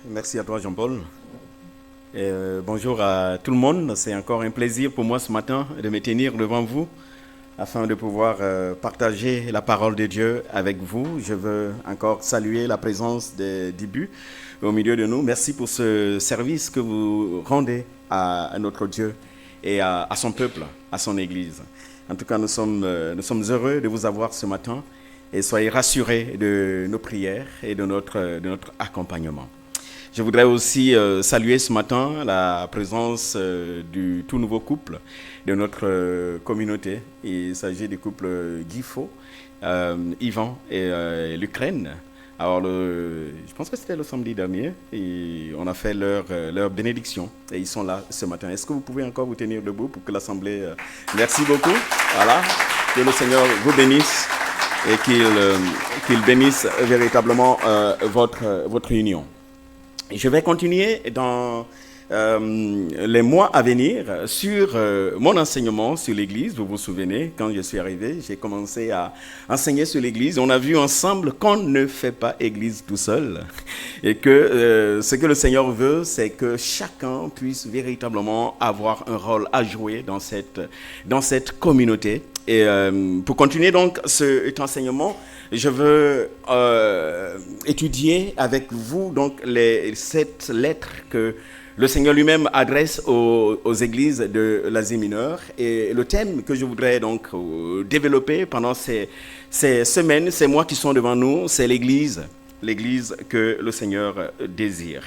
Merci à toi Jean-Paul. Bonjour à tout le monde. C'est encore un plaisir pour moi ce matin de me tenir devant vous afin de pouvoir partager la parole de Dieu avec vous. Je veux encore saluer la présence des débuts au milieu de nous. Merci pour ce service que vous rendez à notre Dieu et à son peuple, à son Église. En tout cas, nous sommes heureux de vous avoir ce matin et soyez rassurés de nos prières et de notre accompagnement. Je voudrais aussi saluer ce matin la présence du tout nouveau couple de notre communauté. Il s'agit du couple Guifo, Yvan et l'Ukraine. Alors, je pense que c'était le samedi dernier, et on a fait leur bénédiction, et ils sont là ce matin. Est-ce que vous pouvez encore vous tenir debout pour que l'Assemblée... Merci beaucoup. Voilà. Que le Seigneur vous bénisse et qu'il bénisse véritablement votre union. Je vais continuer dans les mois à venir sur mon enseignement sur l'Église. Vous vous souvenez, quand je suis arrivé, j'ai commencé à enseigner sur l'Église. On a vu ensemble qu'on ne fait pas Église tout seul et que ce que le Seigneur veut, c'est que chacun puisse véritablement avoir un rôle à jouer dans cette communauté. Et pour continuer donc cet enseignement, je veux étudier avec vous donc cette lettre que le Seigneur lui-même adresse aux églises de l'Asie mineure. Et le thème que je voudrais donc développer pendant ces semaines, ces mois qui sont devant nous, c'est l'Église que le Seigneur désire.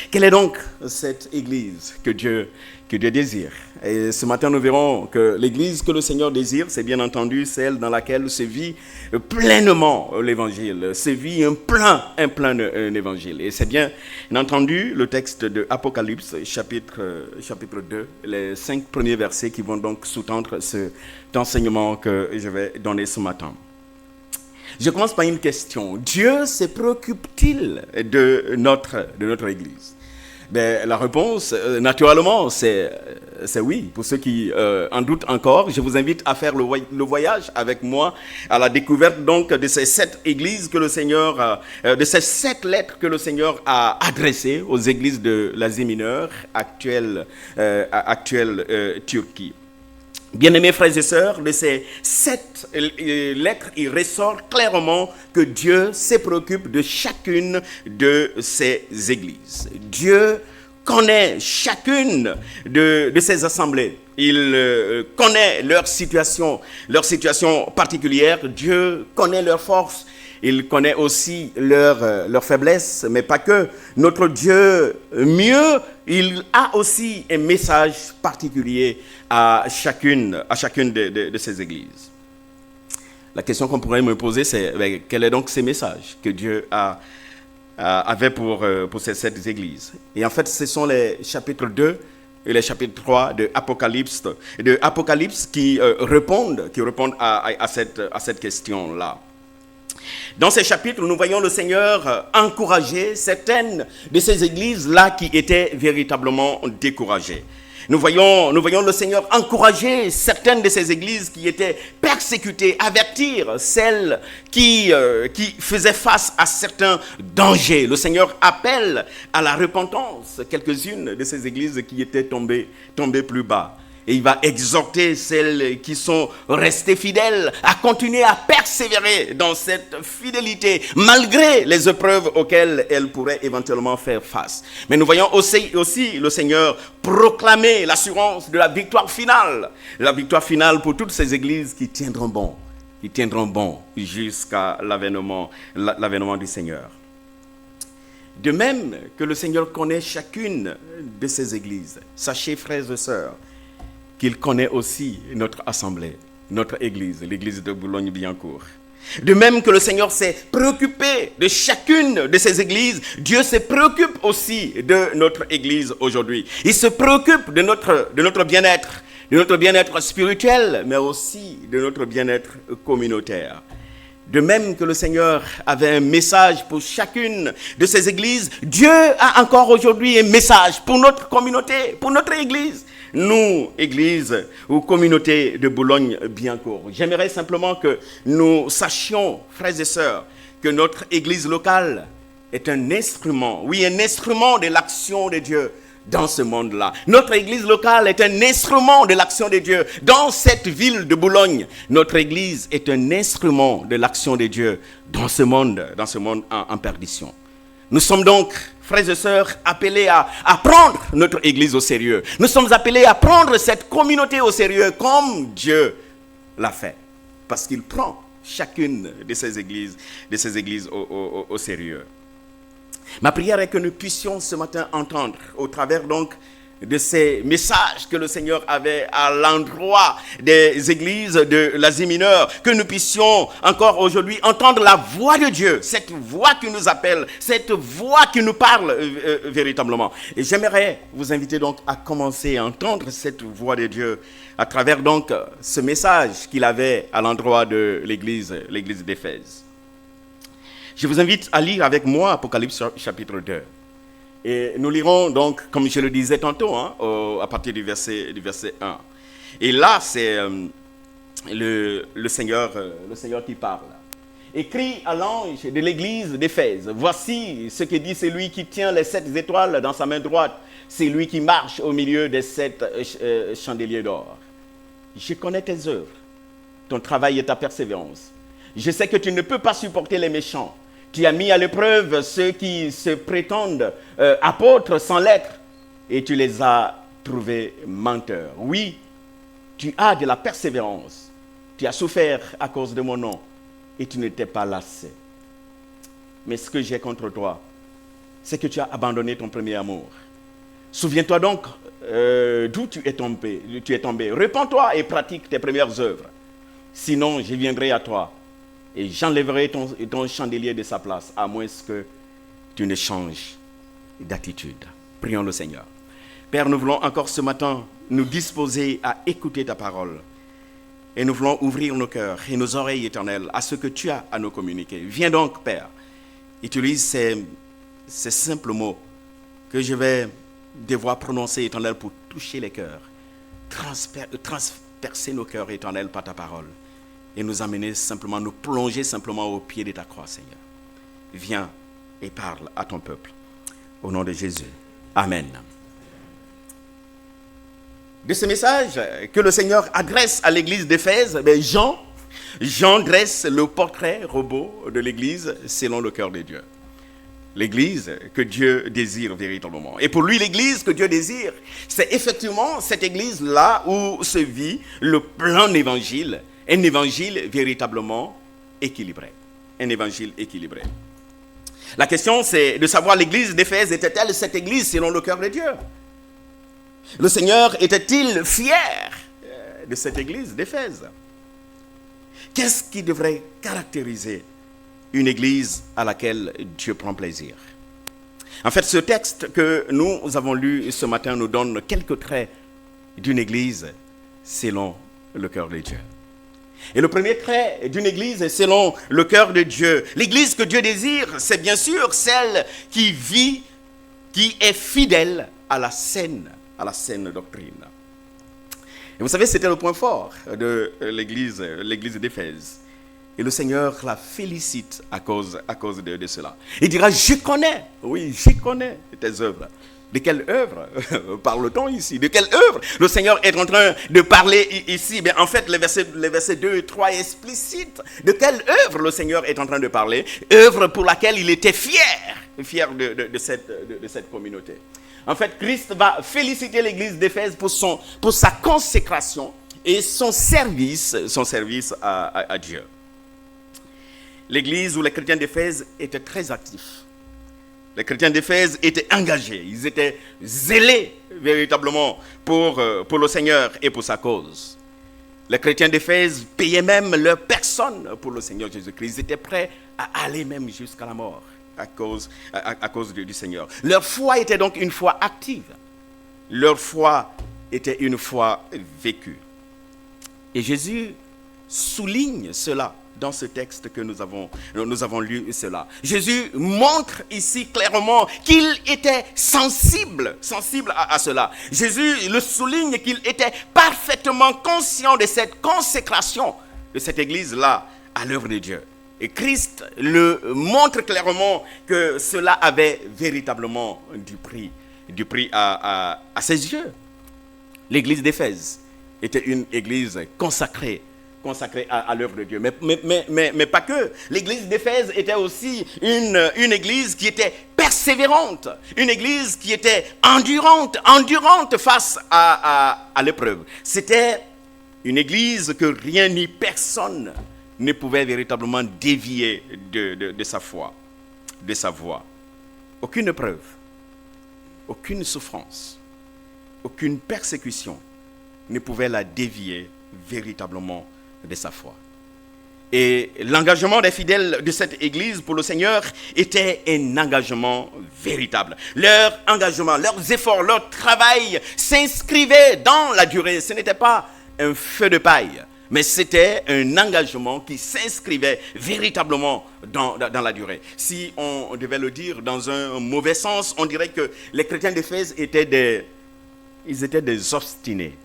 Quelle est donc cette Église que Dieu désire? Et ce matin, nous verrons que l'Église que le Seigneur désire, c'est bien entendu celle dans laquelle se vit pleinement l'Évangile, se vit un plein Évangile. Et c'est bien entendu le texte de Apocalypse, chapitre 2, les 5 premiers versets qui vont donc sous-tendre cet enseignement que je vais donner ce matin. Je commence par une question. Dieu se préoccupe-t-il de notre Église? La réponse, naturellement, c'est oui. Pour ceux qui en doutent encore, je vous invite à faire le voyage avec moi à la découverte donc de ces 7 églises que le Seigneur, de ces 7 lettres que le Seigneur a adressées aux églises de l'Asie mineure, actuelle Turquie. Bien-aimés frères et sœurs, de ces 7 lettres, il ressort clairement que Dieu se préoccupe de chacune de ces églises. Dieu connaît chacune de ces assemblées. Il connaît leur situation particulière. Dieu connaît leurs forces. Il connaît aussi leurs faiblesses, mais pas que. Notre Dieu, mieux, il a aussi un message particulier à chacune de ces églises. La question qu'on pourrait me poser, c'est quel est donc ce message que Dieu avait pour ces 7 églises? Et en fait, ce sont les chapitres 2 et les chapitres 3 de Apocalypse qui répondent à cette question-là. Dans ces chapitres, nous voyons le Seigneur encourager certaines de ces églises-là qui étaient véritablement découragées. Nous voyons le Seigneur encourager certaines de ces églises qui étaient persécutées, avertir celles qui faisaient face à certains dangers. Le Seigneur appelle à la repentance quelques-unes de ces églises qui étaient tombées plus bas. Et il va exhorter celles qui sont restées fidèles à continuer à persévérer dans cette fidélité, malgré les épreuves auxquelles elles pourraient éventuellement faire face. Mais nous voyons aussi le Seigneur proclamer l'assurance de la victoire finale pour toutes ces églises qui tiendront bon jusqu'à l'avènement du Seigneur. De même que le Seigneur connaît chacune de ces églises, sachez frères et sœurs, qu'il connaît aussi notre assemblée, notre église, l'église de Boulogne-Billancourt. De même que le Seigneur s'est préoccupé de chacune de ces églises, Dieu se préoccupe aussi de notre église aujourd'hui. Il se préoccupe de notre bien-être spirituel, mais aussi de notre bien-être communautaire. De même que le Seigneur avait un message pour chacune de ces églises, Dieu a encore aujourd'hui un message pour notre communauté, pour notre église. Nous, église ou communauté de Boulogne-Billancourt. J'aimerais simplement que nous sachions, frères et sœurs, que notre église locale est un instrument, oui, un instrument de l'action de Dieu dans ce monde-là. Notre église locale est un instrument de l'action de Dieu dans cette ville de Boulogne. Notre église est un instrument de l'action de Dieu dans ce monde en perdition. Nous sommes donc, frères et sœurs, appelés à prendre notre église au sérieux. Nous sommes appelés à prendre cette communauté au sérieux comme Dieu l'a fait. Parce qu'il prend chacune de ces églises au sérieux. Ma prière est que nous puissions ce matin entendre au travers donc de ces messages que le Seigneur avait à l'endroit des églises de l'Asie mineure, que nous puissions encore aujourd'hui entendre la voix de Dieu, cette voix qui nous appelle, cette voix qui nous parle véritablement. Et j'aimerais vous inviter donc à commencer à entendre cette voix de Dieu à travers donc ce message qu'il avait à l'endroit de l'église d'Éphèse. Je vous invite à lire avec moi Apocalypse chapitre 2. Et nous lirons donc, comme je le disais tantôt, à partir du verset 1. Et là, c'est le Seigneur qui parle. Écrit à l'ange de l'église d'Éphèse, voici ce que dit celui qui tient les 7 étoiles dans sa main droite. C'est lui qui marche au milieu des 7 chandeliers d'or. Je connais tes œuvres, ton travail et ta persévérance. Je sais que tu ne peux pas supporter les méchants. Tu as mis à l'épreuve ceux qui se prétendent apôtres sans l'être, et tu les as trouvés menteurs. Oui, tu as de la persévérance. Tu as souffert à cause de mon nom, et tu ne t'es pas lassé. Mais ce que j'ai contre toi, c'est que tu as abandonné ton premier amour. Souviens-toi donc d'où tu es tombé. Repens-toi et pratique tes premières œuvres. Sinon, je viendrai à toi et j'enlèverai ton chandelier de sa place, à moins que tu ne changes d'attitude. Prions le Seigneur. Père, nous voulons encore ce matin nous disposer à écouter ta parole. Et nous voulons ouvrir nos cœurs et nos oreilles éternelles à ce que tu as à nous communiquer. Viens donc, Père, utilise ces simples mots que je vais devoir prononcer, éternel, pour toucher les cœurs, transpercer nos cœurs, éternel, par ta parole. Et nous amener simplement, nous plonger simplement au pied de ta croix, Seigneur. Viens et parle à ton peuple. Au nom de Jésus. Amen. De ce message que le Seigneur adresse à l'église d'Éphèse, Jean dresse le portrait robot de l'église selon le cœur de Dieu. L'église que Dieu désire véritablement. Et pour lui, l'église que Dieu désire, c'est effectivement cette église-là où se vit le plein évangile. Un évangile véritablement équilibré. Un évangile équilibré. La question, c'est de savoir l'église d'Éphèse, était-elle cette église selon le cœur de Dieu? Le Seigneur était-il fier de cette église d'Éphèse? Qu'est-ce qui devrait caractériser une église à laquelle Dieu prend plaisir? En fait, ce texte que nous avons lu ce matin nous donne quelques traits d'une église selon le cœur de Dieu. Et le premier trait d'une église selon le cœur de Dieu, l'église que Dieu désire, c'est bien sûr celle qui vit, qui est fidèle à la saine doctrine. Et vous savez, c'était le point fort de l'église d'Éphèse. Et le Seigneur la félicite à cause de cela. Il dira, je connais tes œuvres. De quelle œuvre parle-t-on ici? De quelle œuvre le Seigneur est en train de parler ici? En fait, les versets 2 et 3 explicitent de quelle œuvre le Seigneur est en train de parler. Œuvre pour laquelle il était fier de cette communauté. En fait, Christ va féliciter l'église d'Éphèse pour sa consécration et son service à Dieu. L'église ou les chrétiens d'Éphèse étaient très actifs. Les chrétiens d'Éphèse étaient engagés, ils étaient zélés véritablement pour le Seigneur et pour sa cause. Les chrétiens d'Éphèse payaient même leur personne pour le Seigneur Jésus-Christ. Ils étaient prêts à aller même jusqu'à la mort à cause du Seigneur. Leur foi était donc une foi active. Leur foi était une foi vécue. Et Jésus souligne cela dans ce texte que nous avons lu cela. Jésus montre ici clairement qu'il était sensible à cela. Jésus le souligne qu'il était parfaitement conscient de cette consécration de cette église-là à l'œuvre de Dieu. Et Christ le montre clairement que cela avait véritablement du prix à ses yeux. L'église d'Éphèse était une église consacrée à l'œuvre de Dieu. Mais pas que. L'église d'Éphèse était aussi une église qui était persévérante, une église qui était endurante face à l'épreuve. C'était une église que rien ni personne ne pouvait véritablement dévier de sa foi, de sa voie. Aucune épreuve, aucune souffrance, aucune persécution ne pouvait la dévier véritablement de sa foi. Et l'engagement des fidèles de cette église pour le Seigneur était un engagement véritable. Leur engagement, leurs efforts, leur travail s'inscrivaient dans la durée. Ce n'était pas un feu de paille, mais c'était un engagement qui s'inscrivait véritablement dans la durée. Si on devait le dire dans un mauvais sens, on dirait que les chrétiens d'Éphèse étaient des obstinés.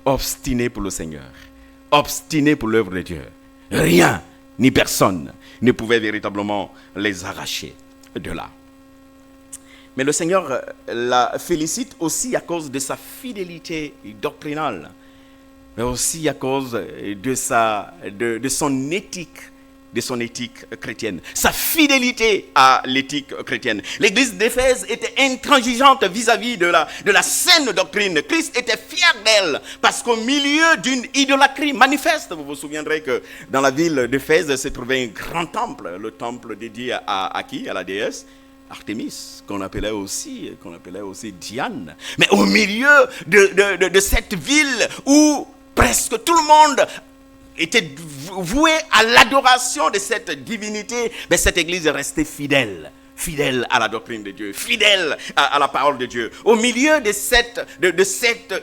Obstinés pour le Seigneur. Obstinés pour l'œuvre de Dieu. Rien ni personne ne pouvait véritablement les arracher de là. Mais le Seigneur la félicite aussi à cause de sa fidélité doctrinale, mais aussi à cause de son éthique chrétienne, sa fidélité à l'éthique chrétienne. L'église d'Éphèse était intransigeante vis-à-vis de la saine doctrine. Christ était fier d'elle parce qu'au milieu d'une idolâtrie manifeste, vous vous souviendrez que dans la ville d'Éphèse se trouvait un grand temple, le temple dédié à qui? À la déesse Artémis, qu'on appelait aussi Diane. Mais au milieu de cette ville où presque tout le monde était voué à l'adoration de cette divinité, mais cette église est restée fidèle à la doctrine de Dieu, fidèle à la parole de Dieu. Au milieu de cette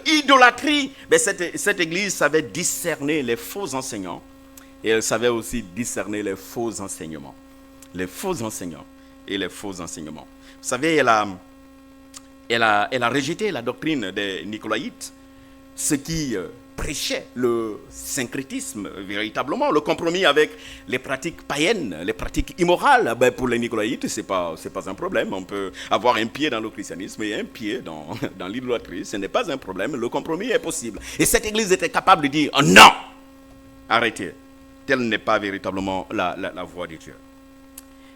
idolâtrie, mais cette église savait discerner les faux enseignants et elle savait aussi discerner les faux enseignements. Les faux enseignants et les faux enseignements. Vous savez, elle a rejeté la doctrine des Nicolaïtes, ce qui prêchait le syncrétisme véritablement, le compromis avec les pratiques païennes, les pratiques immorales. Pour les Nicolaïtes, c'est pas un problème. On peut avoir un pied dans le christianisme et un pied dans l'idolâtrie. Ce n'est pas un problème. Le compromis est possible. Et cette église était capable de dire non, arrêtez. Telle n'est pas véritablement la voie de Dieu.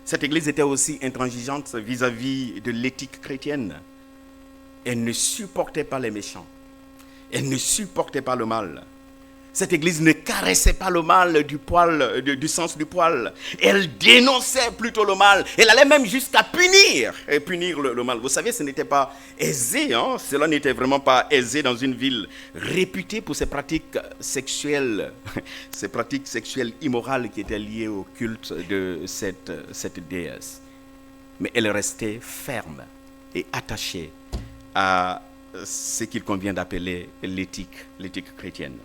Cette église était aussi intransigeante vis-à-vis de l'éthique chrétienne. Elle ne supportait pas les méchants. Elle ne supportait pas le mal. Cette église ne caressait pas le mal du sens du poil. Elle dénonçait plutôt le mal. Elle allait même jusqu'à punir le mal. Vous savez, ce n'était pas aisé. Cela n'était vraiment pas aisé dans une ville réputée pour ses pratiques sexuelles immorales qui étaient liées au culte de cette déesse. Mais elle restait ferme et attachée à ce qu'il convient d'appeler l'éthique chrétienne.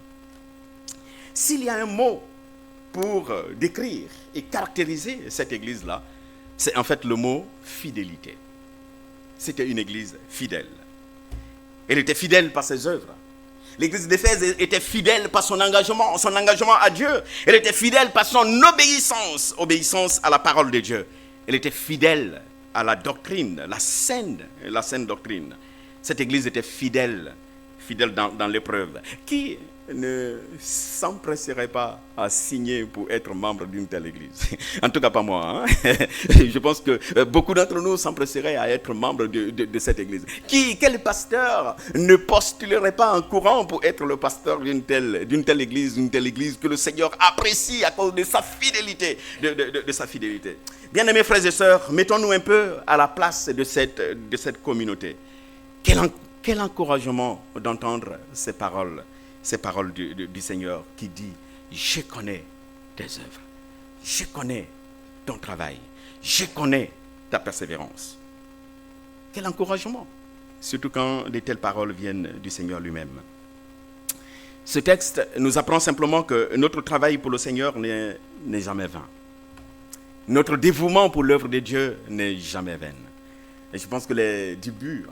S'il y a un mot pour décrire et caractériser cette église-là, c'est en fait le mot fidélité. C'était une église fidèle. Elle était fidèle par ses œuvres. L'église d'Éphèse était fidèle par son engagement à Dieu. Elle était fidèle par son obéissance à la parole de Dieu. Elle était fidèle à la doctrine, la saine doctrine. Cette église était fidèle dans l'épreuve. Qui ne s'empresserait pas à signer pour être membre d'une telle église? En tout cas, pas moi. Je pense que beaucoup d'entre nous s'empresseraient à être membre de cette église. Quel pasteur ne postulerait pas en courant pour être le pasteur d'une telle église que le Seigneur apprécie à cause de sa fidélité, de sa fidélité. Bien-aimés frères et sœurs, mettons-nous un peu à la place de cette communauté. Quel encouragement d'entendre ces paroles du Seigneur qui dit « Je connais tes œuvres, je connais ton travail, je connais ta persévérance. » Quel encouragement, surtout quand de telles paroles viennent du Seigneur lui-même. Ce texte nous apprend simplement que notre travail pour le Seigneur n'est jamais vain. Notre dévouement pour l'œuvre de Dieu n'est jamais vain. Et je pense que les débuts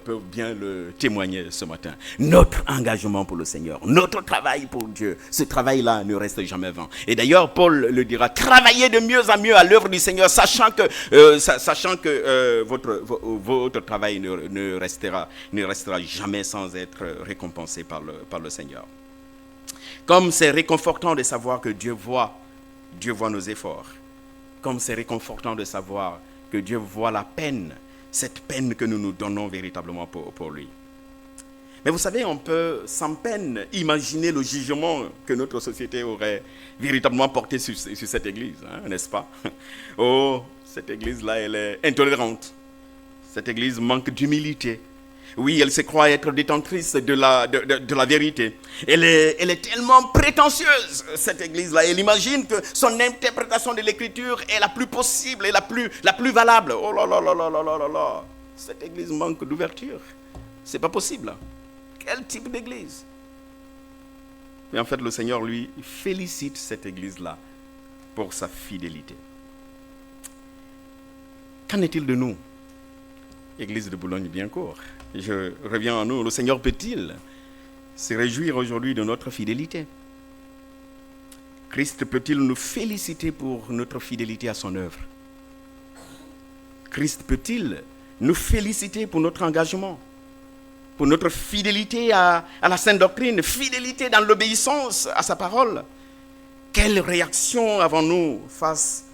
peuvent bien le témoigner ce matin. Notre engagement pour le Seigneur, notre travail pour Dieu, ce travail-là ne reste jamais vain. Et d'ailleurs, Paul le dira, travaillez de mieux en mieux à l'œuvre du Seigneur, sachant que votre travail ne restera jamais sans être récompensé par le Seigneur. Comme c'est réconfortant de savoir que Dieu voit nos efforts. Comme c'est réconfortant de savoir que Dieu voit la peine, cette peine que nous nous donnons véritablement pour lui. Mais vous savez, on peut sans peine imaginer le jugement que notre société aurait véritablement porté sur cette église, n'est-ce pas? Oh, cette église-là, elle est intolérante. Cette église manque d'humilité. Oui, elle se croit être détentrice de la vérité. Elle est tellement prétentieuse, cette église-là. Elle imagine que son interprétation de l'écriture est la plus possible et la plus valable. Oh là là là là là là là. Cette église manque d'ouverture. C'est pas possible. Quel type d'église? Mais en fait, le Seigneur, lui, félicite cette église-là pour sa fidélité. Qu'en est-il de nous, église de Boulogne-Billancourt? Je reviens à nous. Le Seigneur peut-il se réjouir aujourd'hui de notre fidélité? Christ peut-il nous féliciter pour notre fidélité à son œuvre? Christ peut-il nous féliciter pour notre engagement, pour notre fidélité à la sainte doctrine, fidélité dans l'obéissance à sa parole? Quelle réaction avons-nous face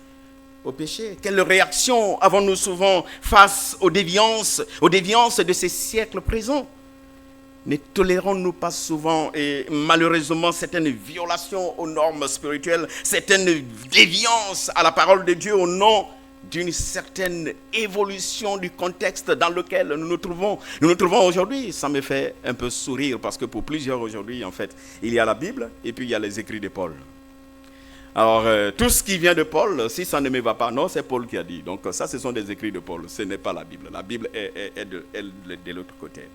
au péché? Quelle réaction avons-nous souvent face aux déviances de ces siècles présents? Ne tolérons-nous pas souvent et malheureusement certaines violations aux normes spirituelles, certaines déviances à la parole de Dieu au nom d'une certaine évolution du contexte dans lequel nous nous trouvons aujourd'hui? Ça me fait un peu sourire parce que pour plusieurs aujourd'hui, en fait, il y a la Bible et puis il y a les écrits de Paul. Alors, tout ce qui vient de Paul, si ça ne me va pas, non, c'est Paul qui a dit. Donc ça, ce sont des écrits de Paul, ce n'est pas la Bible. La Bible est de l'autre côté.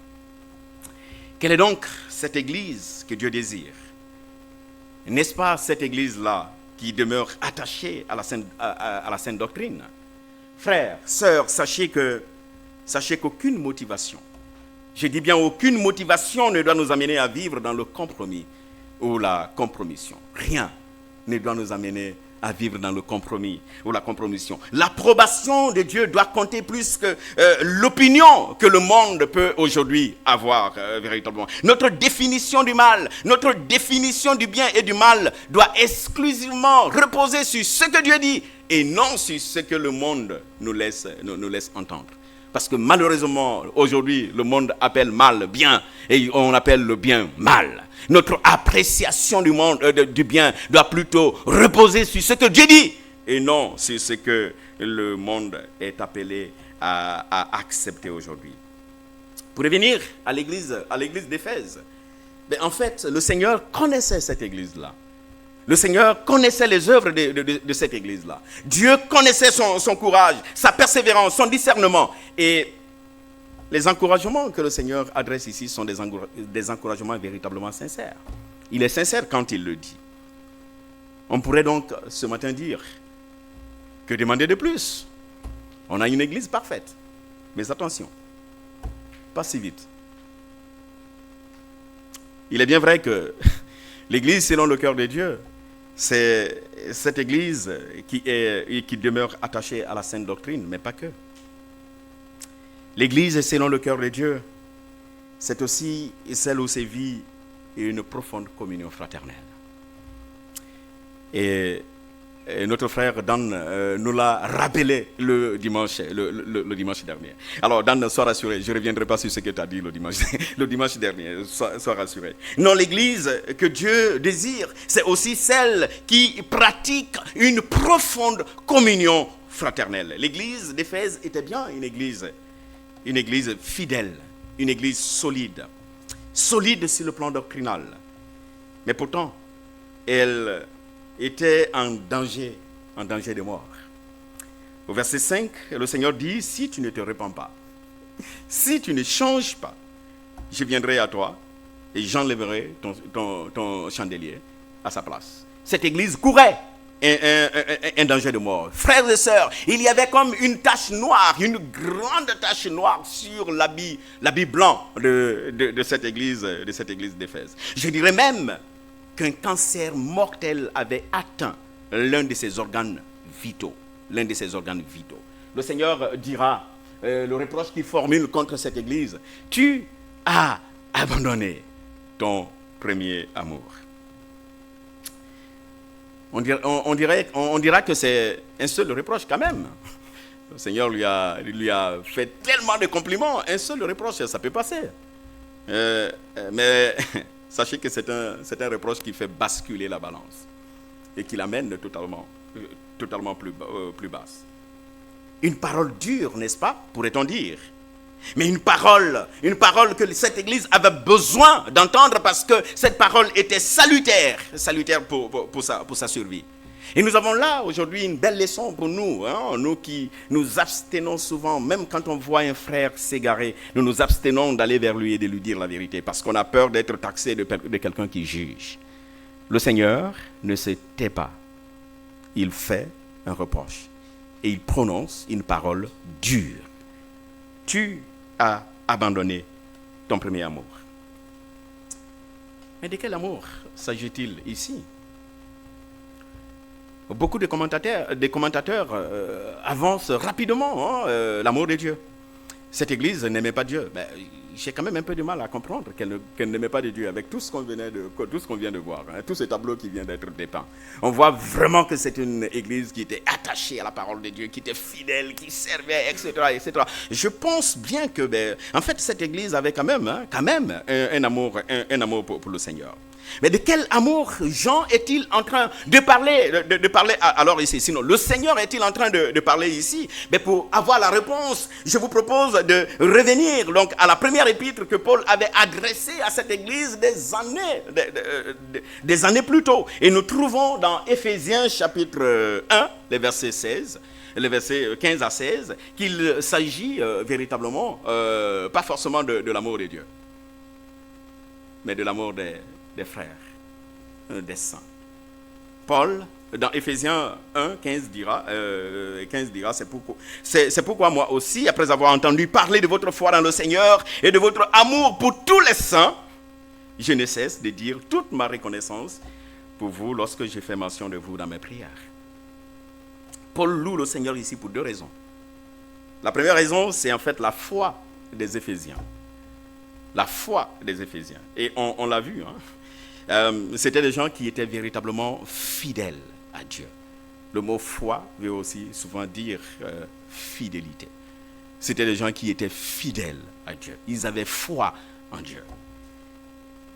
Quelle est donc cette église que Dieu désire? N'est-ce pas cette église-là qui demeure attachée à la sainte doctrine? Frères, sœurs, sachez qu'aucune motivation, je dis bien aucune motivation ne doit nous amener à vivre dans le compromis ou la compromission. Rien ne doit nous amener à vivre dans le compromis ou la compromission. L'approbation de Dieu doit compter plus que l'opinion que le monde peut aujourd'hui avoir véritablement. Notre définition du mal, notre définition du bien et du mal doit exclusivement reposer sur ce que Dieu dit et non sur ce que le monde nous laisse entendre. Parce que malheureusement, aujourd'hui, le monde appelle mal bien et on appelle le bien mal. Notre appréciation du monde, du bien doit plutôt reposer sur ce que Dieu dit et non sur ce que le monde est appelé à accepter aujourd'hui. Pour revenir à l'église d'Éphèse, en fait, le Seigneur connaissait cette église-là. Le Seigneur connaissait les œuvres de cette église-là. Dieu connaissait son courage, sa persévérance, son discernement. Et les encouragements que le Seigneur adresse ici sont des encouragements véritablement sincères. Il est sincère quand il le dit. On pourrait donc ce matin dire que demander de plus? On a une église parfaite. Mais attention, pas si vite. Il est bien vrai que l'église selon le cœur de Dieu, c'est cette église qui demeure attachée à la sainte doctrine, mais pas que. L'église selon le cœur de Dieu, c'est aussi celle où sévit une profonde communion fraternelle. Et notre frère Dan nous l'a rappelé le dimanche dernier. Alors Dan, sois rassuré, je ne reviendrai pas sur ce que tu as dit le dimanche dernier, sois rassuré. Non, l'église que Dieu désire, c'est aussi celle qui pratique une profonde communion fraternelle. L'église d'Éphèse était bien une église fidèle, une église solide sur le plan doctrinal. Mais pourtant, elle était en danger de mort. Au verset 5, le Seigneur dit, si tu ne te repens pas, si tu ne changes pas, je viendrai à toi et j'enlèverai ton chandelier à sa place. Cette église courait un danger de mort. Frères et sœurs, il y avait comme une tache noire, une grande tache noire sur l'habit blanc de cette église d'Éphèse. Je dirais même qu'un cancer mortel avait atteint l'un de ses organes vitaux. Le Seigneur dira, le reproche qu'il formule contre cette église: tu as abandonné ton premier amour. On dira que c'est un seul reproche quand même. Le Seigneur lui a fait tellement de compliments, un seul reproche, ça peut passer. Mais sachez que c'est un reproche qui fait basculer la balance et qui l'amène totalement plus basse. Une parole dure, n'est-ce pas, pourrait-on dire? Mais une parole que cette église avait besoin d'entendre, parce que cette parole était salutaire pour sa survie. Et nous avons là aujourd'hui une belle leçon pour nous, nous qui nous abstenons souvent, même quand on voit un frère s'égarer, nous nous abstenons d'aller vers lui et de lui dire la vérité, parce qu'on a peur d'être taxé de quelqu'un qui juge. Le Seigneur ne se tait pas, il fait un reproche et il prononce une parole dure. Tu as abandonné ton premier amour. Mais de quel amour s'agit-il ici? Beaucoup de commentateurs avancent rapidement l'amour de Dieu. Cette église n'aimait pas Dieu. J'ai quand même un peu de mal à comprendre qu'elle n'aimait pas de Dieu avec tout ce qu'on vient de voir, tout ce tableau qui vient d'être dépeint. On voit vraiment que c'est une église qui était attachée à la parole de Dieu, qui était fidèle, qui servait, etc., etc. Je pense bien que, en fait, cette église avait quand même un amour pour le Seigneur. Mais de quel amour Jean est-il en train de parler, alors ici? Sinon, le Seigneur est-il en train de parler ici? Mais pour avoir la réponse, je vous propose de revenir donc à la première épître que Paul avait adressée à cette église des années plus tôt. Et nous trouvons dans Éphésiens chapitre 1, les versets 15 à 16, qu'il s'agit véritablement, pas forcément de l'amour de Dieu, mais de l'amour des frères, des saints. Paul, dans Éphésiens 1, 15 dira, c'est pourquoi moi aussi, après avoir entendu parler de votre foi dans le Seigneur et de votre amour pour tous les saints, je ne cesse de dire toute ma reconnaissance pour vous lorsque je fais mention de vous dans mes prières. Paul loue le Seigneur ici pour deux raisons. La première raison, c'est en fait la foi des Éphésiens. La foi des Éphésiens. Et on l'a vu, c'était des gens qui étaient véritablement fidèles à Dieu. Le mot foi veut aussi souvent dire fidélité. C'était des gens qui étaient fidèles à Dieu. Ils avaient foi en Dieu.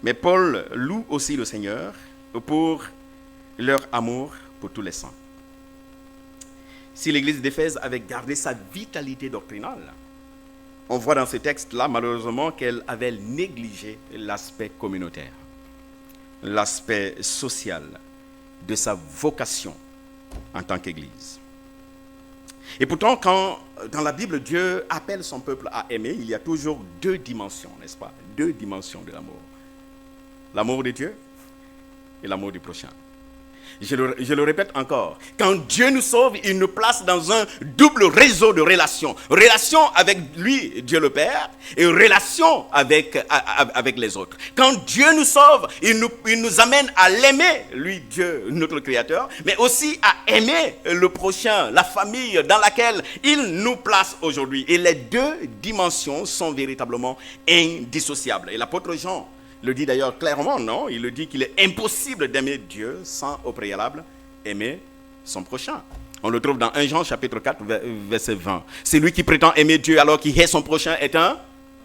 Mais Paul loue aussi le Seigneur pour leur amour pour tous les saints. Si l'église d'Éphèse avait gardé sa vitalité doctrinale, on voit dans ce texte-là, malheureusement, qu'elle avait négligé l'aspect communautaire, l'aspect social de sa vocation en tant qu'Église. Et pourtant, quand dans la Bible, Dieu appelle son peuple à aimer, il y a toujours deux dimensions, n'est-ce pas? Deux dimensions de l'amour. L'amour de Dieu et l'amour du prochain. Je le répète encore. Quand Dieu nous sauve, il nous place dans un double réseau de relations. Relation avec lui, Dieu le Père, et relation avec les autres. Quand Dieu nous sauve, il nous amène à l'aimer, lui, Dieu, notre Créateur, mais aussi à aimer le prochain, la famille dans laquelle il nous place aujourd'hui. Et les deux dimensions sont véritablement indissociables. Et l'apôtre Jean le dit d'ailleurs clairement, non? Il le dit qu'il est impossible d'aimer Dieu sans au préalable aimer son prochain. On le trouve dans 1 Jean chapitre 4 verset 20. Celui qui prétend aimer Dieu alors qu'il hait son prochain est un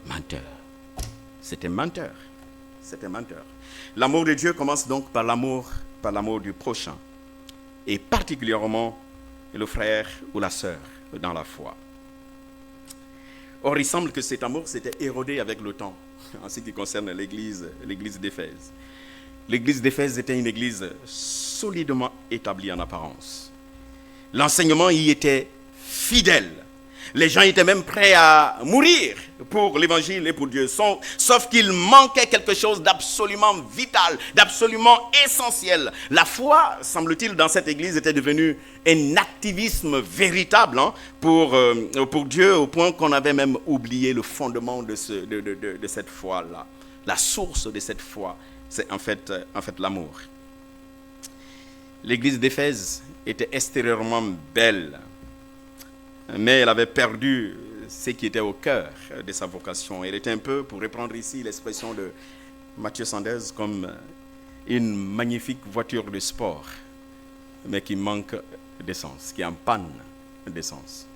menteur. C'est un menteur. C'est un menteur. L'amour de Dieu commence donc par l'amour du prochain, et particulièrement le frère ou la sœur dans la foi. Or, il semble que cet amour s'était érodé avec le temps en ce qui concerne l'église d'Éphèse. L'église d'Éphèse était une église solidement établie en apparence. L'enseignement y était fidèle. Les gens étaient même prêts à mourir pour l'évangile et pour Dieu. Sauf qu'il manquait quelque chose d'absolument vital, d'absolument essentiel. La foi, semble-t-il, dans cette église était devenue un activisme véritable pour Dieu, au point qu'on avait même oublié le fondement de cette foi-là. La source de cette foi, c'est en fait l'amour. L'église d'Éphèse était extérieurement belle, mais elle avait perdu ce qui était au cœur de sa vocation. Elle était un peu, pour reprendre ici l'expression de Mathieu Sanders, comme une magnifique voiture de sport, mais qui manque d'essence, qui est en panne d'essence.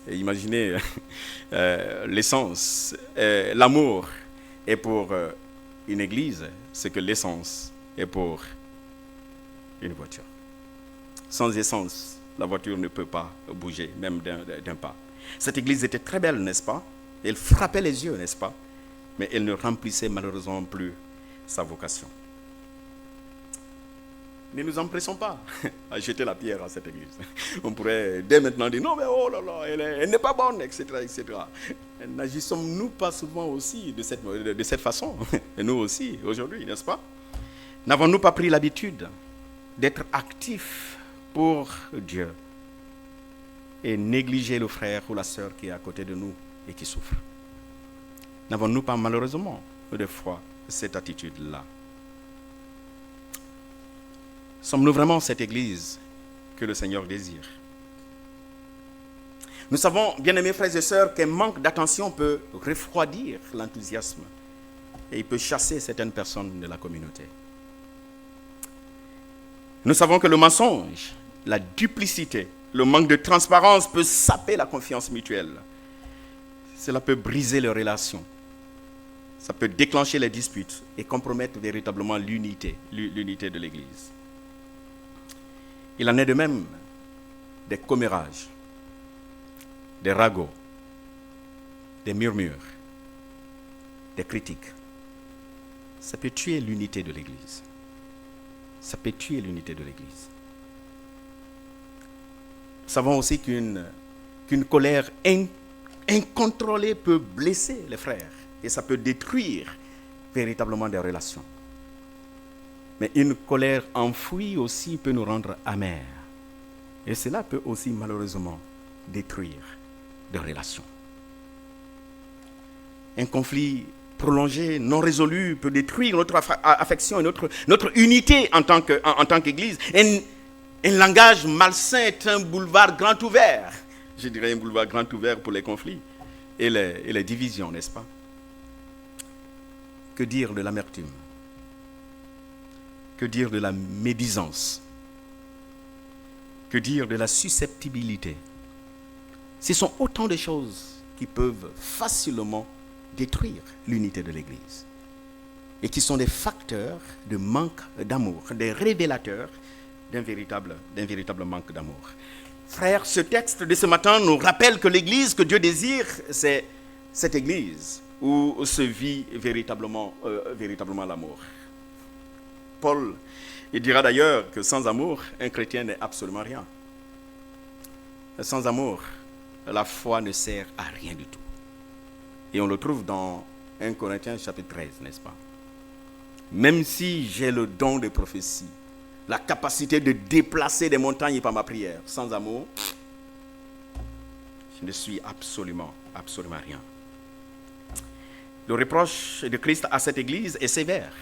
Et imaginez l'essence, l'amour est pour une église ce que l'essence est pour une voiture. Sans essence, la voiture ne peut pas bouger, même d'un pas. Cette église était très belle, n'est-ce pas? Elle frappait les yeux, n'est-ce pas? Mais elle ne remplissait malheureusement plus sa vocation. Ne nous empressons pas à jeter la pierre à cette église. On pourrait dès maintenant dire, non mais oh là là, elle n'est pas bonne, etc., etc. N'agissons-nous pas souvent aussi de cette façon? Et nous aussi, aujourd'hui, n'est-ce pas? N'avons-nous pas pris l'habitude d'être actifs pour Dieu et négliger le frère ou la sœur qui est à côté de nous et qui souffre? N'avons-nous pas malheureusement des fois cette attitude-là? Sommes-nous vraiment cette église que le Seigneur désire? Nous savons, bien-aimés frères et sœurs, qu'un manque d'attention peut refroidir l'enthousiasme et il peut chasser certaines personnes de la communauté. Nous savons que le mensonge, la duplicité, le manque de transparence peut saper la confiance mutuelle. Cela peut briser les relations. Ça peut déclencher les disputes et compromettre véritablement l'unité de l'Église. Il en est de même des commérages, des ragots, des murmures, des critiques. Ça peut tuer l'unité de l'Église. Ça peut tuer l'unité de l'Église. Nous savons aussi qu'une colère incontrôlée peut blesser les frères et ça peut détruire véritablement des relations. Mais une colère enfouie aussi peut nous rendre amers. Et cela peut aussi malheureusement détruire des relations. Un conflit prolongé, non résolu, peut détruire notre affection et notre unité en tant qu'Église. Un langage malsain est un boulevard grand ouvert. Je dirais un boulevard grand ouvert pour les conflits et les divisions, n'est-ce pas? Que dire de l'amertume? Que dire de la médisance? Que dire de la susceptibilité? Ce sont autant de choses qui peuvent facilement détruire l'unité de l'Église et qui sont des facteurs de manque d'amour, des révélateurs d'un véritable manque d'amour. Frères, ce texte de ce matin nous rappelle que l'Église que Dieu désire, c'est cette Église où se vit véritablement l'amour. Paul dira d'ailleurs que sans amour, un chrétien n'est absolument rien. Sans amour, la foi ne sert à rien du tout. Et on le trouve dans 1 Corinthiens chapitre 13, n'est-ce pas? Même si j'ai le don de prophétie, la capacité de déplacer des montagnes par ma prière, sans amour, je ne suis absolument rien. Le reproche de Christ à cette église est sévère.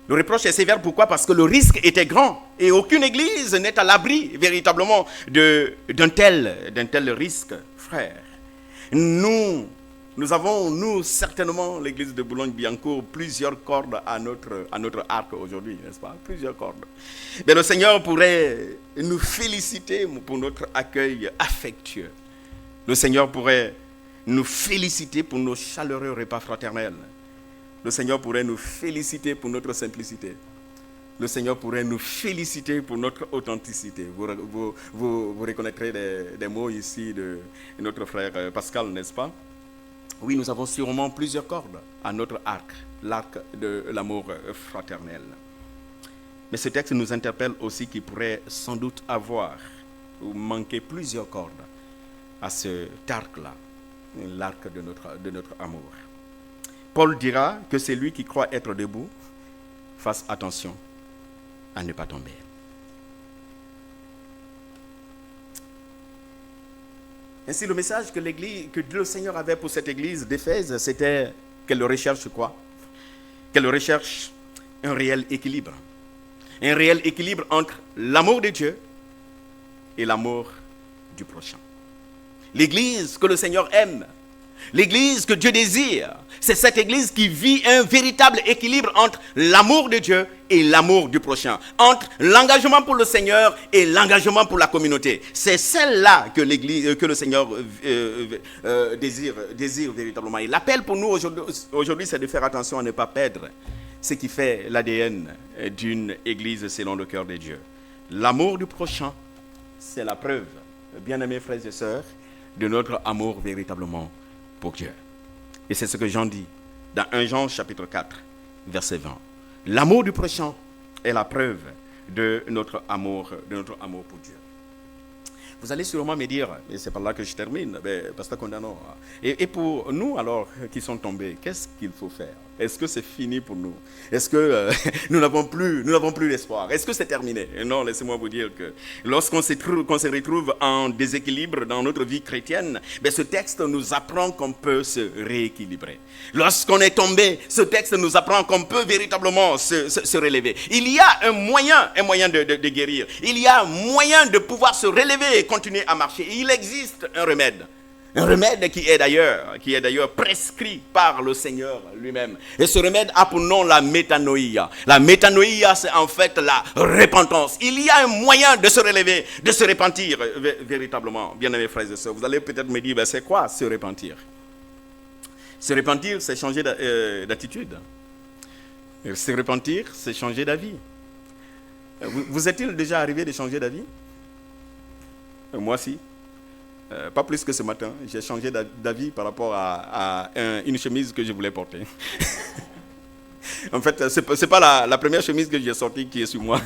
Le reproche est sévère, pourquoi? Parce que le risque était grand et aucune église n'est à l'abri véritablement d'un tel risque, frère. Nous avons, certainement, l'église de Boulogne-Billancourt, plusieurs cordes à notre arc aujourd'hui, n'est-ce pas? Plusieurs cordes. Mais le Seigneur pourrait nous féliciter pour notre accueil affectueux. Le Seigneur pourrait nous féliciter pour nos chaleureux repas fraternels. Le Seigneur pourrait nous féliciter pour notre simplicité. Le Seigneur pourrait nous féliciter pour notre authenticité. Vous reconnaîtrez des mots ici de notre frère Pascal, n'est-ce pas? Oui, nous avons sûrement plusieurs cordes à notre arc, l'arc de l'amour fraternel. Mais ce texte nous interpelle aussi qu'il pourrait sans doute avoir ou manquer plusieurs cordes à cet arc-là, l'arc de notre amour. Paul dira que c'est lui qui croit être debout, fasse attention à ne pas tomber. Ainsi, le message que le Seigneur avait pour cette église d'Éphèse, c'était qu'elle recherche quoi? Qu'elle recherche un réel équilibre. Un réel équilibre entre l'amour de Dieu et l'amour du prochain. L'église que le Seigneur aime, l'église que Dieu désire, c'est cette église qui vit un véritable équilibre entre l'amour de Dieu et l'amour du prochain, entre l'engagement pour le Seigneur et l'engagement pour la communauté. C'est celle-là que l'église, que le Seigneur désire véritablement. Et l'appel pour nous aujourd'hui, c'est de faire attention à ne pas perdre ce qui fait l'ADN d'une église selon le cœur de Dieu. L'amour du prochain, c'est la preuve, bien-aimés frères et sœurs, de notre amour véritablement pour Dieu. Et c'est ce que Jean dit dans 1 Jean chapitre 4, verset 20. L'amour du prochain est la preuve de notre amour pour Dieu. Vous allez sûrement me dire, et c'est par là que je termine, Pasteur Condano, et pour nous alors qui sommes tombés, qu'est-ce qu'il faut faire? Est-ce que c'est fini pour nous? Est-ce que nous n'avons plus d'espoir? Est-ce que c'est terminé? Et non, laissez-moi vous dire que lorsqu'on se retrouve en déséquilibre dans notre vie chrétienne, ce texte nous apprend qu'on peut se rééquilibrer. Lorsqu'on est tombé, ce texte nous apprend qu'on peut véritablement se relever. Il y a un moyen de guérir. Il y a un moyen de pouvoir se relever et continuer à marcher. Il existe un remède. Un remède qui est d'ailleurs prescrit par le Seigneur lui-même. Et ce remède a pour nom la métanoïa. La métanoïa, c'est en fait la repentance. Il y a un moyen de se relever, de se repentir véritablement. Bien-aimés frères et sœurs, vous allez peut-être me dire, c'est quoi se repentir? Se repentir, c'est changer d'attitude. Se repentir, c'est changer d'avis. Vous est-il déjà arrivé de changer d'avis? Moi, si. Pas plus que ce matin, j'ai changé d'avis par rapport à une chemise que je voulais porter. En fait, c'est pas la première chemise que j'ai sortie qui est sur moi.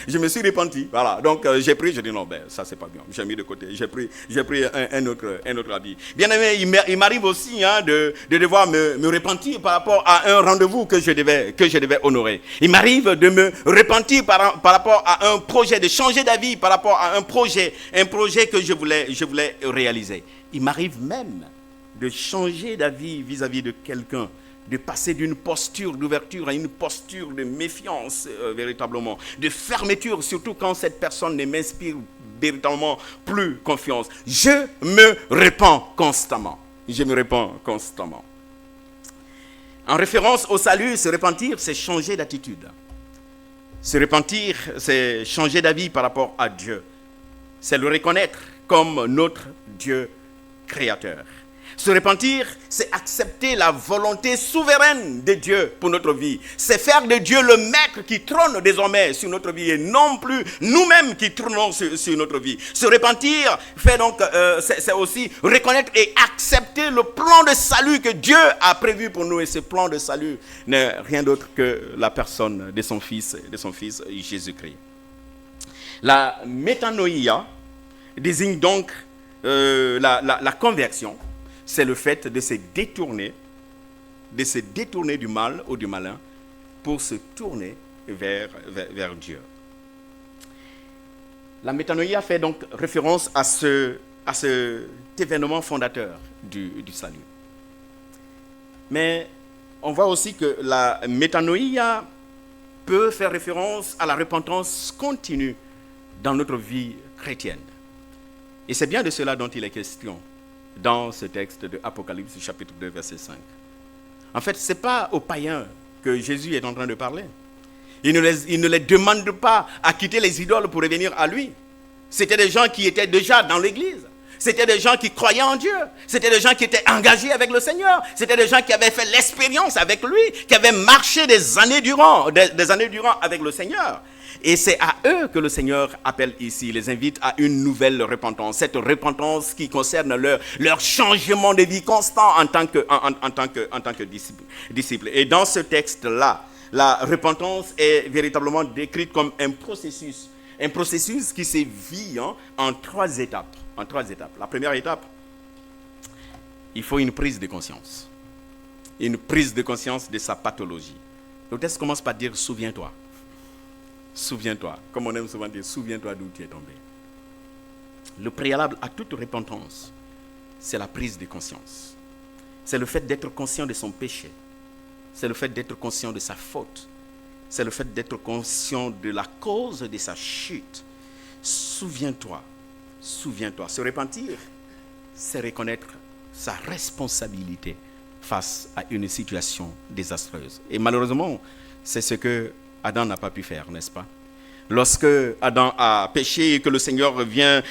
Je me suis repenti. Voilà. Donc j'ai dit non, ça c'est pas bien. J'ai mis de côté. J'ai pris un autre habit. Bien aimé, il m'arrive aussi de devoir me repentir par rapport à un rendez-vous que je devais honorer. Il m'arrive de me repentir par rapport à un projet, de changer d'avis par rapport à un projet que je voulais réaliser. Il m'arrive même de changer d'avis vis-à-vis de quelqu'un, de passer d'une posture d'ouverture à une posture de méfiance véritablement, de fermeture, surtout quand cette personne ne m'inspire véritablement plus confiance. Je me repens constamment. En référence au salut, se repentir, c'est changer d'attitude. Se repentir, c'est changer d'avis par rapport à Dieu. C'est le reconnaître comme notre Dieu créateur. Se repentir, c'est accepter la volonté souveraine de Dieu pour notre vie. C'est faire de Dieu le maître qui trône désormais sur notre vie et non plus nous-mêmes qui trônons sur notre vie. Se repentir, c'est aussi reconnaître et accepter le plan de salut que Dieu a prévu pour nous. Et ce plan de salut n'est rien d'autre que la personne de son Fils Jésus-Christ. La métanoïa désigne donc la conversion. C'est le fait de se détourner du mal ou du malin pour se tourner vers Dieu. La métanoïa fait donc référence à cet événement fondateur du salut. Mais on voit aussi que la métanoïa peut faire référence à la repentance continue dans notre vie chrétienne. Et c'est bien de cela dont il est question dans ce texte de Apocalypse, chapitre 2, verset 5. En fait, ce n'est pas aux païens que Jésus est en train de parler. Il ne les demande pas à quitter les idoles pour revenir à lui. C'était des gens qui étaient déjà dans l'église. C'était des gens qui croyaient en Dieu. C'était des gens qui étaient engagés avec le Seigneur. C'était des gens qui avaient fait l'expérience avec lui, qui avaient marché des années durant avec le Seigneur. Et c'est à eux que le Seigneur appelle ici, les invite à une nouvelle repentance. Cette repentance qui concerne leur changement de vie constant en tant que disciple. Et dans ce texte-là, la repentance est véritablement décrite comme un processus qui se vit en 3 étapes. en 3 étapes. La première étape, il faut une prise de conscience. Une prise de conscience de sa pathologie. Le texte commence par dire « souviens-toi ». Souviens-toi. Comme on aime souvent dire « souviens-toi d'où tu es tombé ». Le préalable à toute repentance, c'est la prise de conscience. C'est le fait d'être conscient de son péché. C'est le fait d'être conscient de sa faute. C'est le fait d'être conscient de la cause de sa chute. Souviens-toi. Souviens-toi. Se repentir, c'est reconnaître sa responsabilité face à une situation désastreuse. Et malheureusement, c'est ce que Adam n'a pas pu faire, n'est-ce pas? Lorsque Adam a péché et que le Seigneur vient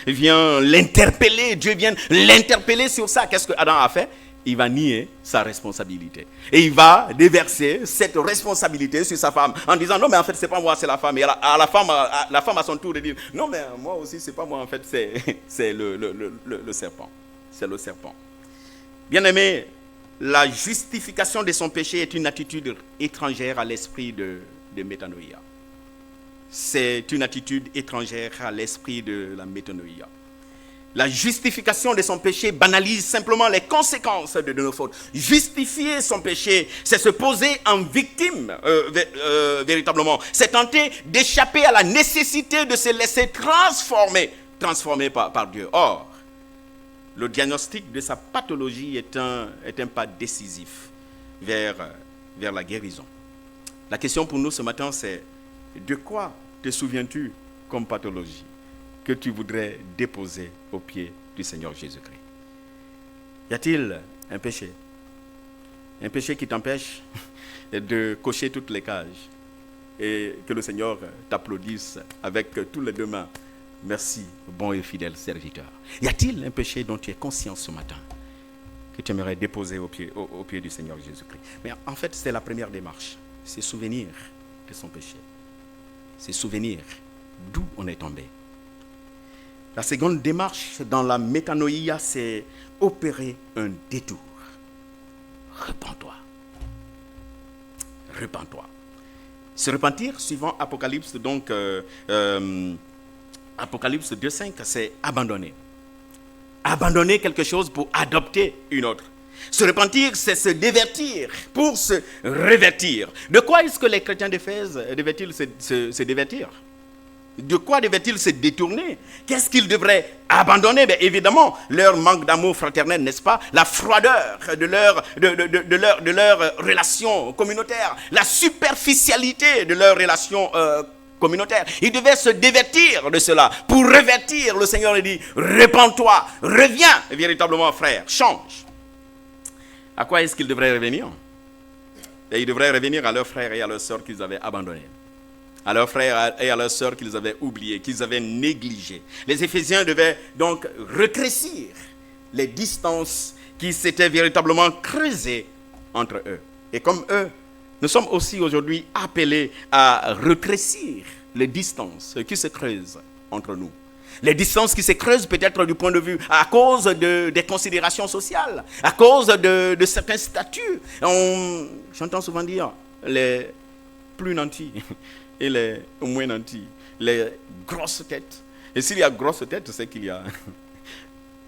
l'interpeller, Dieu vient l'interpeller sur ça, qu'est-ce que Adam a fait? Il va nier sa responsabilité. Et il va déverser cette responsabilité sur sa femme en disant non mais en fait c'est pas moi, c'est la femme. Et la femme à son tour de dire non mais moi aussi c'est pas moi, en fait c'est le serpent. C'est le serpent. Bien-aimé, la justification de son péché est une attitude étrangère à l'esprit de métanoïa. C'est une attitude étrangère à l'esprit de la métanoïa. La justification de son péché banalise simplement les conséquences de nos fautes. Justifier son péché, c'est se poser en victime, véritablement. C'est tenter d'échapper à la nécessité de se laisser transformer par Dieu. Or, le diagnostic de sa pathologie est un pas décisif vers la guérison. La question pour nous ce matin, c'est de quoi te souviens-tu comme pathologie que tu voudrais déposer aux pieds du Seigneur Jésus-Christ? Y a-t-il un péché? Un péché qui t'empêche de cocher toutes les cases et que le Seigneur t'applaudisse avec tous les deux mains. Merci, bon et fidèle serviteur. Y a-t-il un péché dont tu es conscient ce matin que tu aimerais déposer aux pieds du Seigneur Jésus-Christ? Mais en fait, c'est la première démarche. C'est souvenir de son péché. C'est souvenir d'où on est tombé. La seconde démarche dans la métanoïa, c'est opérer un détour. Repens-toi. Repens-toi. Se repentir, suivant Apocalypse, donc Apocalypse 2.5, c'est abandonner. Abandonner quelque chose pour adopter une autre. Se repentir, c'est se dévertir pour se revêtir. De quoi est-ce que les chrétiens d'Éphèse devaient-ils se dévertir? De quoi devaient-ils se détourner? Qu'est-ce qu'ils devraient abandonner? Bien, évidemment, leur manque d'amour fraternel, n'est-ce pas? La froideur de leur relation communautaire, la superficialité de leur relation communautaire. Ils devaient se dévertir de cela. Pour revêtir, le Seigneur lui dit, repens-toi, reviens véritablement frère, change. À quoi est-ce qu'ils devraient revenir? Et ils devraient revenir à leurs frères et à leurs sœurs qu'ils avaient abandonnés. À leurs frères et à leurs sœurs qu'ils avaient oubliés, qu'ils avaient négligés. Les Éphésiens devaient donc rétrécir les distances qui s'étaient véritablement creusées entre eux. Et comme eux, nous sommes aussi aujourd'hui appelés à rétrécir les distances qui se creusent entre nous. Les distances qui se creusent peut-être du point de vue à cause des considérations sociales, à cause de certains statuts. J'entends souvent dire les plus nantis et les moins nantis, les grosses têtes. Et s'il y a grosse tête, c'est qu'il y a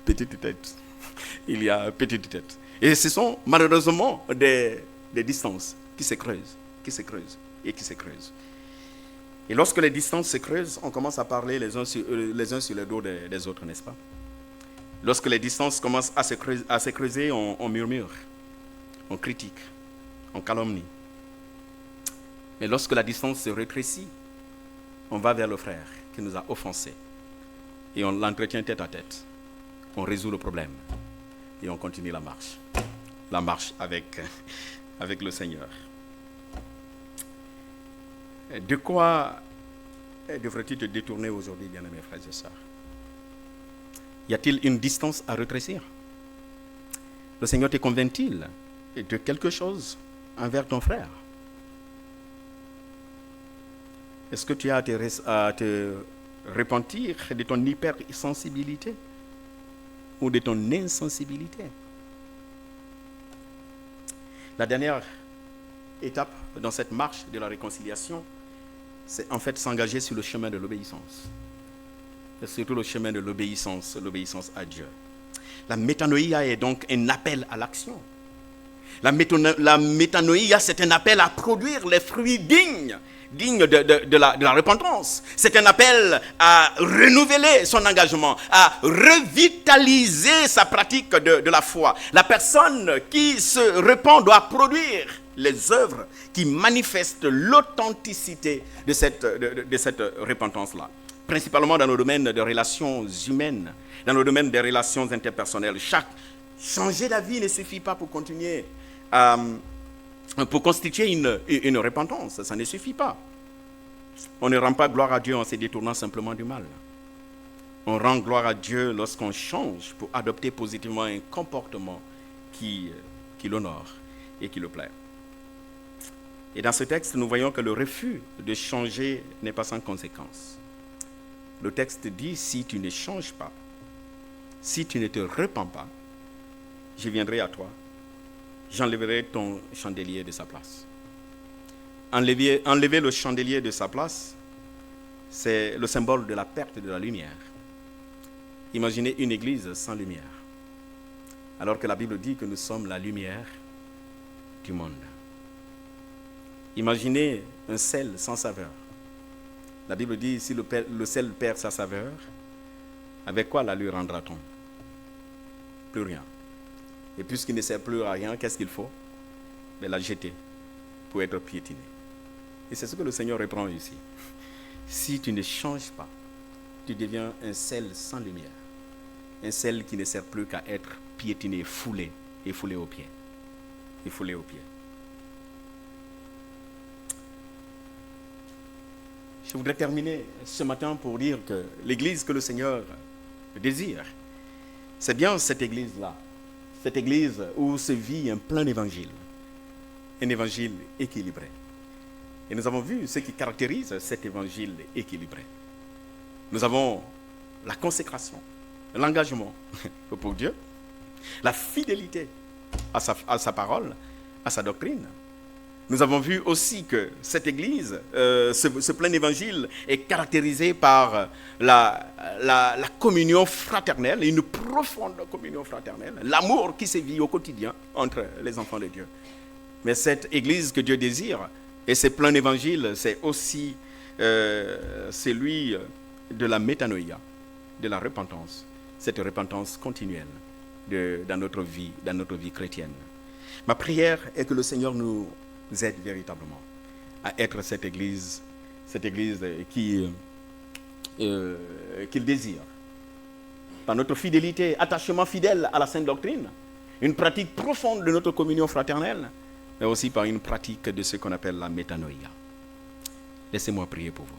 petite tête. Il y a petite tête. Et ce sont malheureusement des distances qui se creusent, qui se creusent et qui se creusent. Et lorsque les distances se creusent, on commence à parler les uns sur le dos des autres, n'est-ce pas? Lorsque les distances commencent à se creuser, on murmure, on critique, on calomnie. Mais lorsque la distance se rétrécit, on va vers le frère qui nous a offensés et on l'entretient tête à tête. On résout le problème et on continue la marche avec le Seigneur. De quoi devrais-tu te détourner aujourd'hui, bien-aimés frères et sœurs? Y a-t-il une distance à rétrécir? Le Seigneur te convainc-t-il de quelque chose envers ton frère? Est-ce que tu as à te repentir de ton hypersensibilité ou de ton insensibilité? La dernière étape dans cette marche de la réconciliation, c'est en fait s'engager sur le chemin de l'obéissance. et surtout le chemin de l'obéissance à Dieu. La métanoïa est donc un appel à l'action. La métanoïa, c'est un appel à produire les fruits dignes de la repentance. C'est un appel à renouveler son engagement, à revitaliser sa pratique de la foi. La personne qui se repent doit produire les œuvres qui manifestent l'authenticité de cette repentance-là. Principalement dans le domaine des relations humaines, dans le domaine des relations interpersonnelles. Changer d'avis ne suffit pas pour continuer pour constituer une repentance. Ça ne suffit pas. On ne rend pas gloire à Dieu en se détournant simplement du mal. On rend gloire à Dieu lorsqu'on change pour adopter positivement un comportement qui l'honore et qui le plaît. Et dans ce texte, nous voyons que le refus de changer n'est pas sans conséquence. Le texte dit, si tu ne changes pas, si tu ne te repens pas, je viendrai à toi, j'enlèverai ton chandelier de sa place. Enlever le chandelier de sa place, c'est le symbole de la perte de la lumière. Imaginez une église sans lumière, alors que la Bible dit que nous sommes la lumière du monde. Imaginez un sel sans saveur. La Bible dit, si le sel perd sa saveur, avec quoi la lui rendra-t-on? Plus rien. Et puisqu'il ne sert plus à rien, qu'est-ce qu'il faut? La jeter pour être piétiné. Et c'est ce que le Seigneur reprend ici. Si tu ne changes pas, tu deviens un sel sans lumière. Un sel qui ne sert plus qu'à être piétiné, foulé aux pieds. Et foulé aux pieds. Je voudrais terminer ce matin pour dire que l'église que le Seigneur désire, c'est bien cette église-là. Cette église où se vit un plein évangile. Un évangile équilibré. Et nous avons vu ce qui caractérise cet évangile équilibré. Nous avons la consécration, l'engagement pour Dieu, la fidélité à sa parole, à sa doctrine. Nous avons vu aussi que cette église, ce plein évangile, est caractérisé par la communion fraternelle, une profonde communion fraternelle, l'amour qui se vit au quotidien entre les enfants de Dieu. Mais cette église que Dieu désire, et ce plein évangile, c'est aussi celui de la métanoïa, de la repentance, cette repentance continuelle dans notre vie chrétienne. Ma prière est que le Seigneur nous aide véritablement à être cette église qu'il désire. Par notre fidélité, attachement fidèle à la sainte doctrine, une pratique profonde de notre communion fraternelle, mais aussi par une pratique de ce qu'on appelle la métanoïa. Laissez-moi prier pour vous.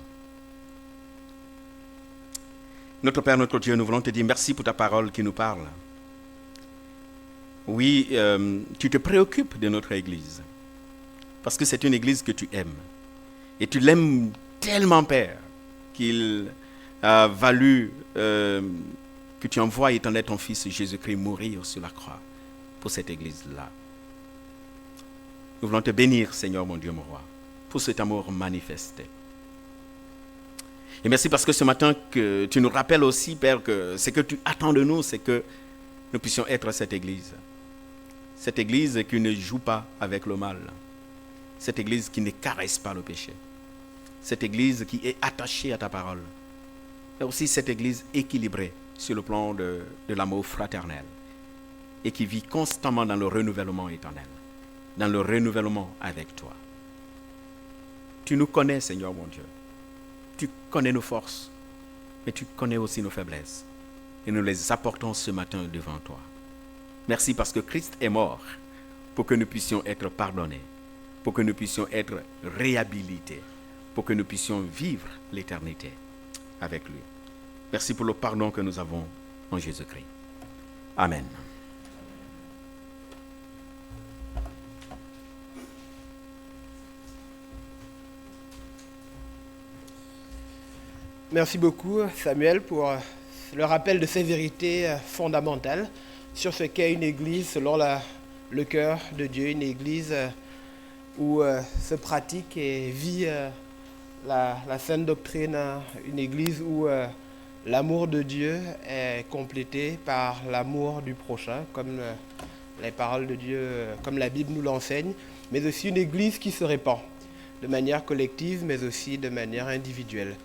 Notre Père, notre Dieu, nous voulons te dire merci pour ta parole qui nous parle. Oui, tu te préoccupes de notre église. Parce que c'est une église que tu aimes. Et tu l'aimes tellement, Père, qu'il a valu que tu envoies étendre ton Fils Jésus-Christ mourir sur la croix pour cette église-là. Nous voulons te bénir, Seigneur, mon Dieu, mon roi, pour cet amour manifesté. Et merci parce que ce matin, que tu nous rappelles aussi, Père, que ce que tu attends de nous, c'est que nous puissions être cette église. Cette église qui ne joue pas avec le mal. Cette église qui ne caresse pas le péché. Cette église qui est attachée à ta parole. Et aussi cette église équilibrée sur le plan de l'amour fraternel. Et qui vit constamment dans le renouvellement éternel. Dans le renouvellement avec toi. Tu nous connais, Seigneur mon Dieu. Tu connais nos forces. Mais tu connais aussi nos faiblesses. Et nous les apportons ce matin devant toi. Merci parce que Christ est mort pour que nous puissions être pardonnés. Pour que nous puissions être réhabilités, pour que nous puissions vivre l'éternité avec lui. Merci pour le pardon que nous avons en Jésus-Christ. Amen. Merci beaucoup, Samuel, pour le rappel de ces vérités fondamentales sur ce qu'est une église selon le cœur de Dieu, une église où se pratique et vit la sainte doctrine, une église où l'amour de Dieu est complété par l'amour du prochain, comme les paroles de Dieu, comme la Bible nous l'enseigne, mais aussi une église qui se répand de manière collective, mais aussi de manière individuelle.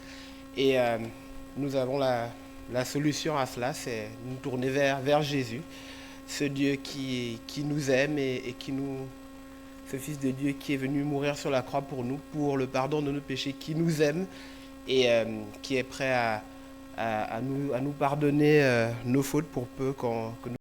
Et nous avons la solution à cela, c'est nous tourner vers Jésus, ce Dieu qui nous aime et qui nous... ce Fils de Dieu qui est venu mourir sur la croix pour nous, pour le pardon de nos péchés, qui nous aime et qui est prêt à nous pardonner nos fautes pour peu que nous